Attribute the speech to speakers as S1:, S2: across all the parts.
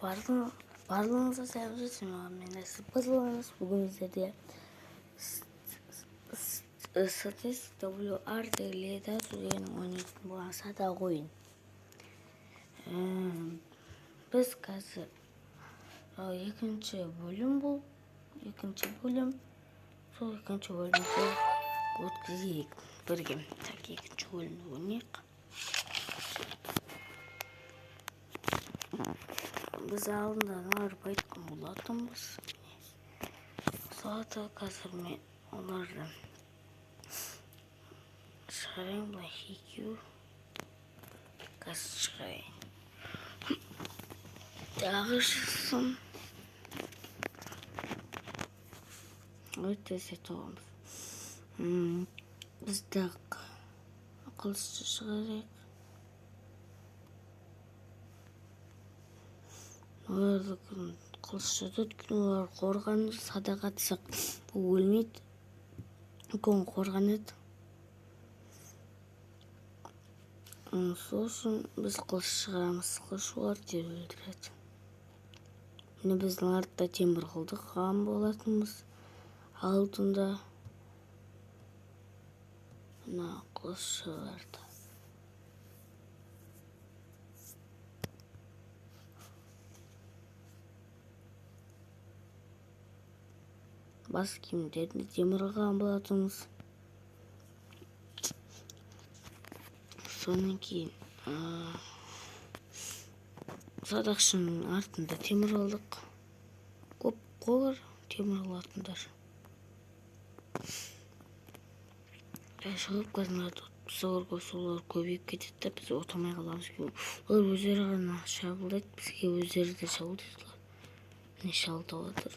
S1: Барлығыңызға сәлем жасаймын. Мен Сыпызылыңыз. Бүгін біздерде статистика WR деген ойнайтын болған садағы ойын. Біз қазір екінші бөлім бұл. Сол екінші бөлімді өткізейік бірге. Так, екінші бөлімді ойнайық. Біз алдында нарып айтқан болатынбыз. Соларды қазір мен оларды шығарайын, былай екеу. Қазір шығарайын. Тағы шықсын. Өте сәт оғамыз. Біз тағы қылышты шығарайық. Оларды қылышты өткен олар қорғанды садаға тысақ. Бұл өлмейді. Үлкен қорған еді. Сосын біз қылыш шығарамыз. Қылыш олар деп өлдіреді. Міне біздің артта темір қылдық ған болатынбыз. Алдында мына қылыш шығарды. Бас киімдерді темір қылған болатынбыз. Сонан кейін садақшының артында темір қылдық. Көп қолар темір қылатындар. Шығып қазір солар көбейіп кетеді, біз отамай қаламыз. Олар өздері ғана шабылдайды, бізге өздері де шабылдайды. Міне шабылдап отыр.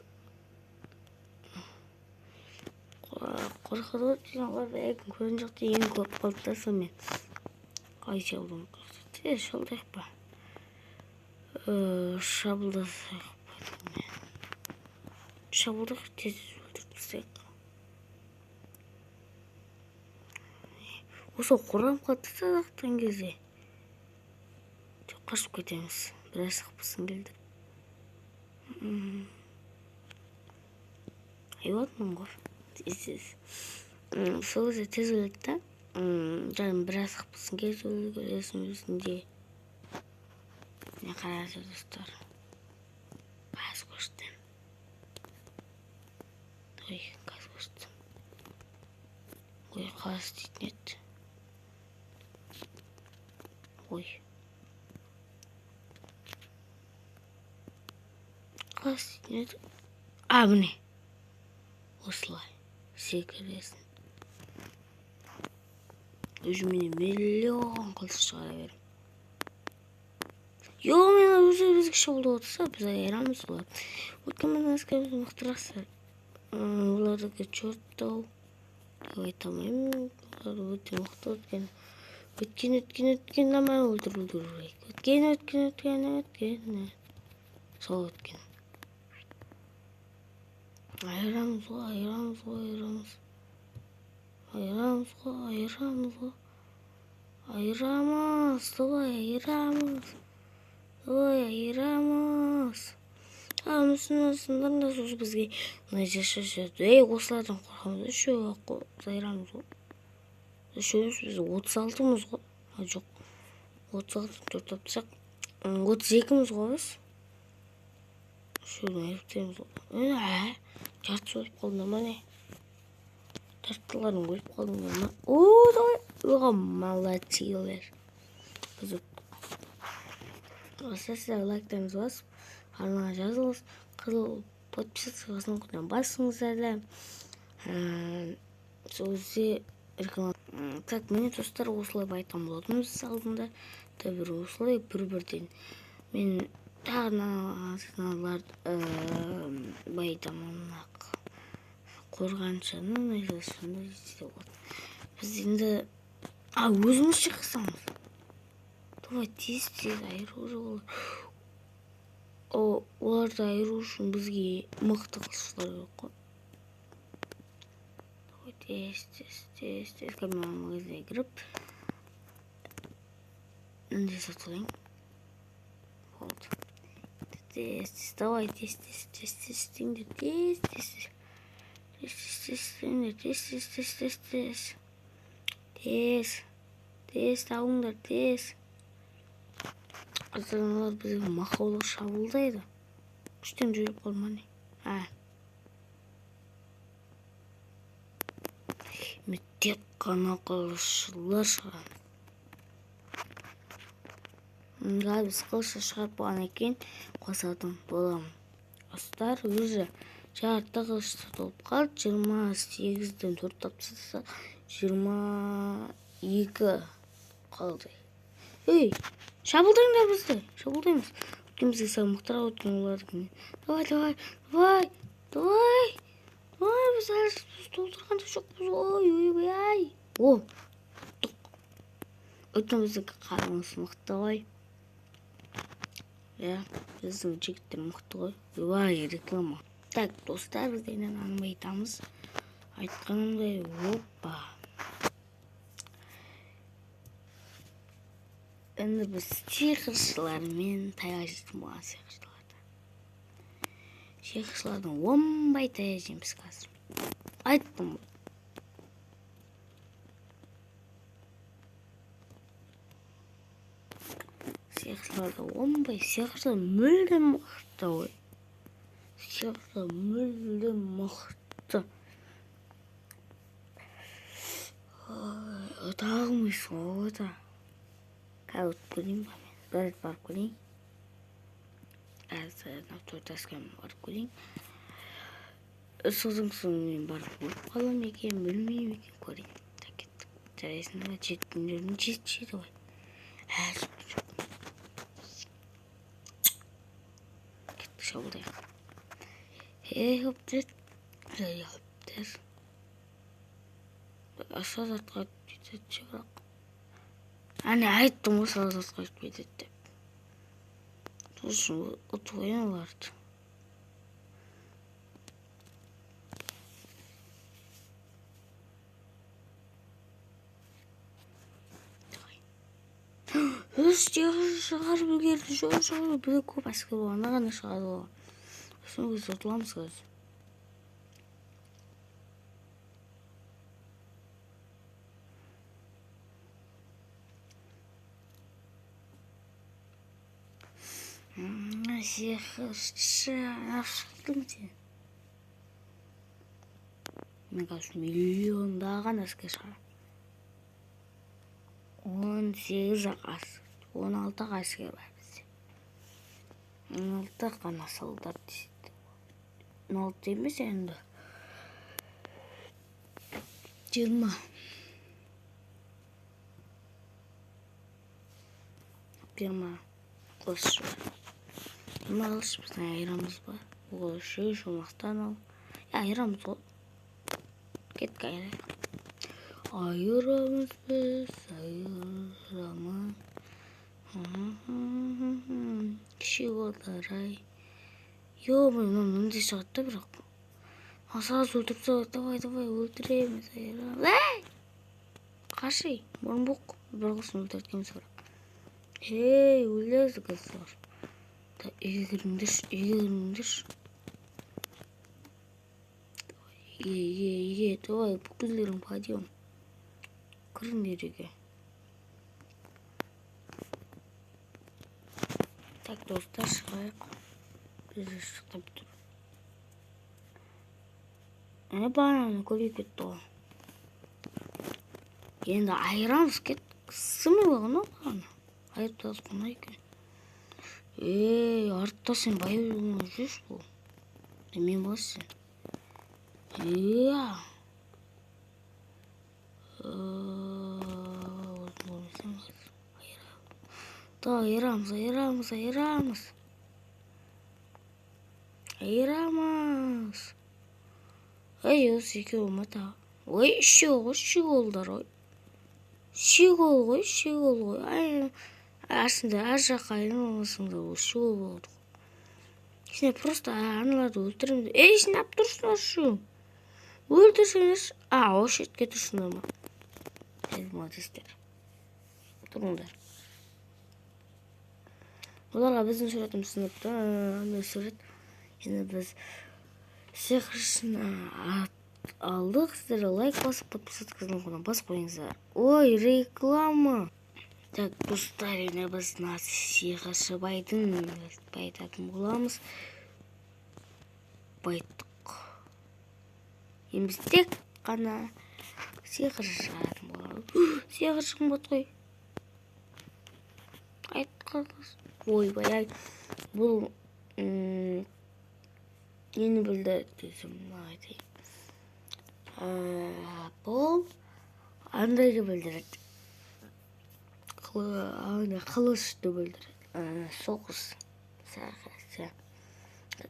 S1: Қорқады өткен олар бәйгін көрін жоқты, ең көп қалды сонымен. Қай шабылдың қорқады? Тез шабылдайық па? Шабылдасайық па? Шабылдық тез өлдіріп тастайық. Осы қорам қалды садақтан кезде. Қашып кетеміз. Біраз қыпысын келді. Айуатмын ғой. Сол кезде тез өлді да. Жаңын біраз қыпысын келді өлгіресін өзінде. Не қарады достар. Қаз көшті. Ой, қаз көшті. Ой, қаз дейтін еді. Ой. Қаз дейтін еді. Міне. Осылай. Секіресін. Өзімене миллион қылыш шығара берем. Мен бізге шабылды отырса, біз айырамыз олар. Өткен мен әскеріміз мықтырақсыр. Олардығы чорттау. Деп айтамайым. Олар өте мықты өткен. Өткен аман өлдіру керек. Өткен. Сол өткен. Айырамыз ғой. Мүсінлерінде сөз бізге жаша жүрді. Осылардан қорқамыз. Үшеу айырамыз ғой. Үшеуіміз біз 36-мыз ғой. Жоқ. 36 төрт тапсақ. 32-міз ғой біз. Үшеудің айыптаймыз ғой. Жартысы өліп қалдыңдар ма не? Жартыларын өліп қалдыңдар ма? Оға молодцилер. Біз өттік. Осы сіздер лайктарыңыз басып, арнаға жазылыңыз. Қызыл подписаться қылдан басыңыздар да. Сөзде реклама. Так, мені достар осылай байтан болатынбыз алдында. Бір осылай бір-бірден. Мен тағыналарды байтаманақ қорғаншының айжасында жетеді болады. Біз енді өзіміз шықсамыз. Давай тез айыру жолы. Оларды айыру үшін бізге мықты қылыштар керек қой. Давай тез камера магазинге кіріп мындай сатып алайын. Болды. тез. Давай, тез. Теңдер, тез. Тез, табыңдар, тез. Азыраналар бізге мақаулық шабылдайды. Күштен жүріп қалманы. Мен тек қана қылышылар шығарам. Біз қылышы шығарып болғаннан кейін қосатын боламын. Достар, өзі жарты қылышты толып қалды. 28-ден 4 тапсырса 22 қалды. Ей, шабылдаңдар бізді. Шабылдаймыз. Өткен бізге салмақтырақ өткен олардың. Давай. Біз әлі толтырғанда жоқпыз. Ой. О, тұқ. Өткен біздікі қарыңыз мықты ғой. Біздің жігіттер мықты ғой. Реклама. Так, достар, біздерінен анымай айтамыз. Айтқанымдай, опа. Енді біз сиқыршылармен таяқ жейтін болған сиқыршыларды. Сиқыршылардың оңбай таяқ жейміз қазір. Айттым ғой. Сиқыршыларды оңбай, сиқыршылар мүлдем мықты ғой. Сиқыршылар мүлдем мықты. Тағымыз ғой да. Кәуіт көрейін ба мен? Бәрі барып көрейін. Төртәскен барып көрейін. Сосын мен барып көріп қалам екен, білмеймін екен көрейін. Кеттік. Жарайсында жеткендердің жетшеді ғой. Кеттік шабылдайық. Хоптер. Аша затқа жетші бірақ. Айттым осы азатқа жетпейді деп. Сосын ұтып оларды. Шығарып үлгерді. Шығарып. Бізде көп әскер болғанда ғана шығарып болған. Сосын біз ұтыламыз қазір. Сиқыршы, шықтың сен. Мен қазір миллиондаған әскер шығарам. 18 әскер, 16 әскер бар бізде. 16 қана солдат дейді. 16 емес енді. 20. 20 қылыш бар. 20 қылыш біздің айырамыз бар. Ол шомақтан ал. Айырамыз ғой. Кеткі айырайық. Айырамыз біз, айырамыз. Кішек олар-ай. Мындай шығатты бірақ. Асағыз өлтіріп салады. Давай, өлтіреміз, айырамыз. Қашай, мұрынбоқ. Бір қылсын өлтірткеміз бірақ. Өлезі қыздар. Үйге кіріңдерші. Давай, бүкілдерің падион. Кіріңдер үйге. Так, достар, шығайық. Біз шықтап тұр. Бананы көбейіп кетті ғой. Енді айырамыз кет. Қысымы бағын о бағаны. Айырып тазы құна екен. Артта сен байып жүрміз бұл. Мен бассың. Айырамыз. Осы еке болмады. Үшеу олдар ой. Шегол ғой. Арсында ар жаққа айналмасында ол шегол болды. Сен просто аналарды өлтіремді. Сен ап тұрсыңдар шу. Өлтірсіңдер. Осы шетке тұрсыңдар ма? Молодецтер. Тұрыңдар. Оларға біздің суретіміз сыныпты. Андай сурет. Енді біз сиқыршыны алдық. Сіздер лайк басып, подписаться кнопканы басып қойыңыздар. Ой, реклама. Так, достар, енді біз сиқыршы байдың айтатын боламыз. Байттық. Енді біз тек қана сиқыршы шығаратын боламыз. Сиқыршы қымбат қой. Айтқаныз. Ойбай, бұл нені білді десем айтайын. Бұл андайды білдіреді. Қылышты білдіреді. Соғыс.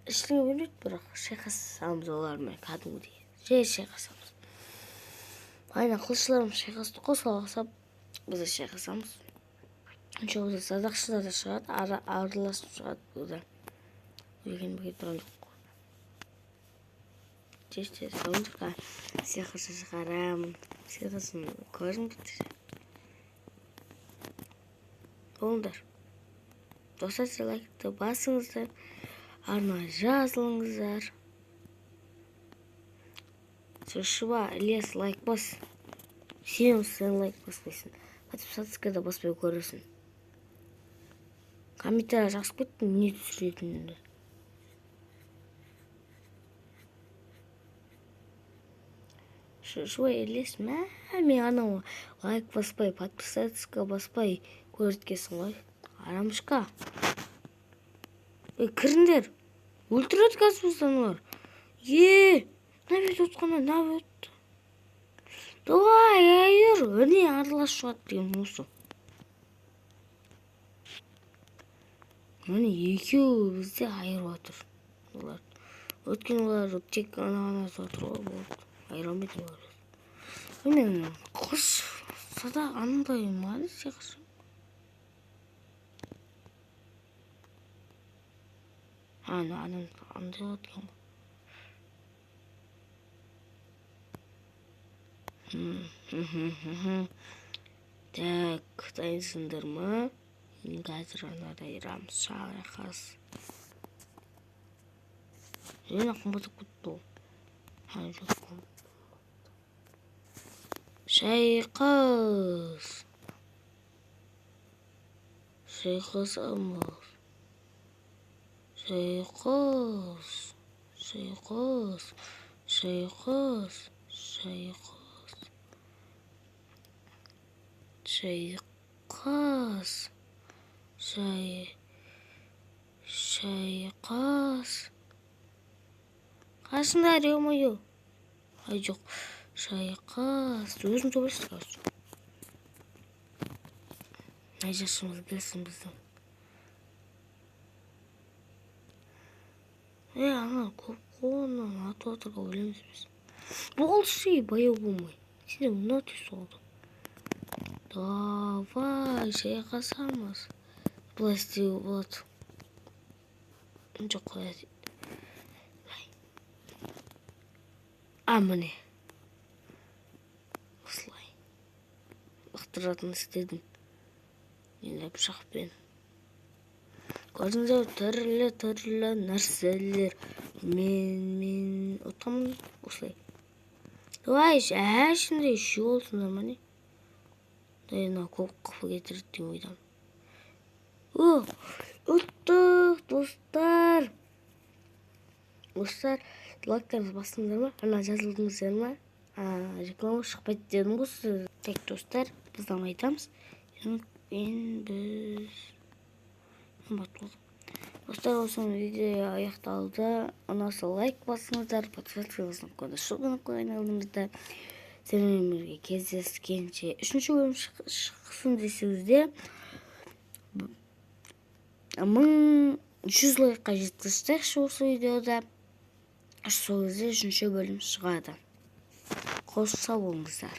S1: Іштіңе білмейді, бірақ шайқасамыз олармен кәдімгідей. Жай шайқасамыз. Айна қылышыларым шайқасты қосылғасап, біз шайқасамыз. Жоқ, садақшылар да шығады, араласып шығады бұда. Өлген бөге тұран жоқ. Тез сондыққа сиқыршы шығарамын. Сиқыршын көрім бітір. Болыңдар. Достар, лайкты басыңыздар. Арна жазылыңыздар. Шыва, лес, лайк бас. Сен лайк баспайсың. Подписаться да баспай көресің. Комментарий жақсы кеттің, не түсіретініңді. Шыва, лес, мен анау лайк баспай, подписаться баспай көріткесің ғой. Арамышқа. Кіріңдер. Өлтіреді қазбыздан олар. Набет отқана, набет. Давай, айыр. Өне аралас шығады деген осы. Өне екеу бізде айыр отыр. Өткен олар тек ана отыр ғой болды. Айырамайды олар. Өне құш сада андай мады сиқыршы. Андай отқан. Так, дайынсыңдар ма? Қазір анада айырамыз, шайқас. Жена қымбатып күтті ол. Шайқас. Шайқасамыз. Шайқас. Шайқас. Шайқас. Шайқас. Шайқас. Шайқас. Қасындар, ё-моё. Ай, жоқ. Шайқас. Өзің төбелесіз қазір. Ай, жасымыз келсін біздің. Ана көп қолынан атып отырға өлеміз біз. Болшы, баяу болмай. Сен мұна түйс олды. Давай, шайқасамыз. Бұлай істеуі болады. Жоқ қояды. Міне. Осылай. Бақтыратын істедім. Енді пышақпен. Көрдіңіздер, түрлі нәрселер. Мен отқамын осылай. Давай, әшінде үші олсыңдар ма не? Дайына көп қыпы кетірді деген ойдам. Ұттық, достар. Достар, лайктарыңыз бастыңыздар ма? Ана жазылдыңыздар ма? Реклама шықпайды дедім ғой. Так, достар, біздің айтамыз. Біз... Достар, осы видео аяқталды. Ұнаса лайк басыңыздар, подписаться қойыңыздар айналдыңыздар. Сіздермен кездескенше 3-ші бөлім шықсын десеңіздер 1100 лайкқа жеткізсекші осы видеода сол кезде 3-ші бөлім шығады. Қоса болыңыздар.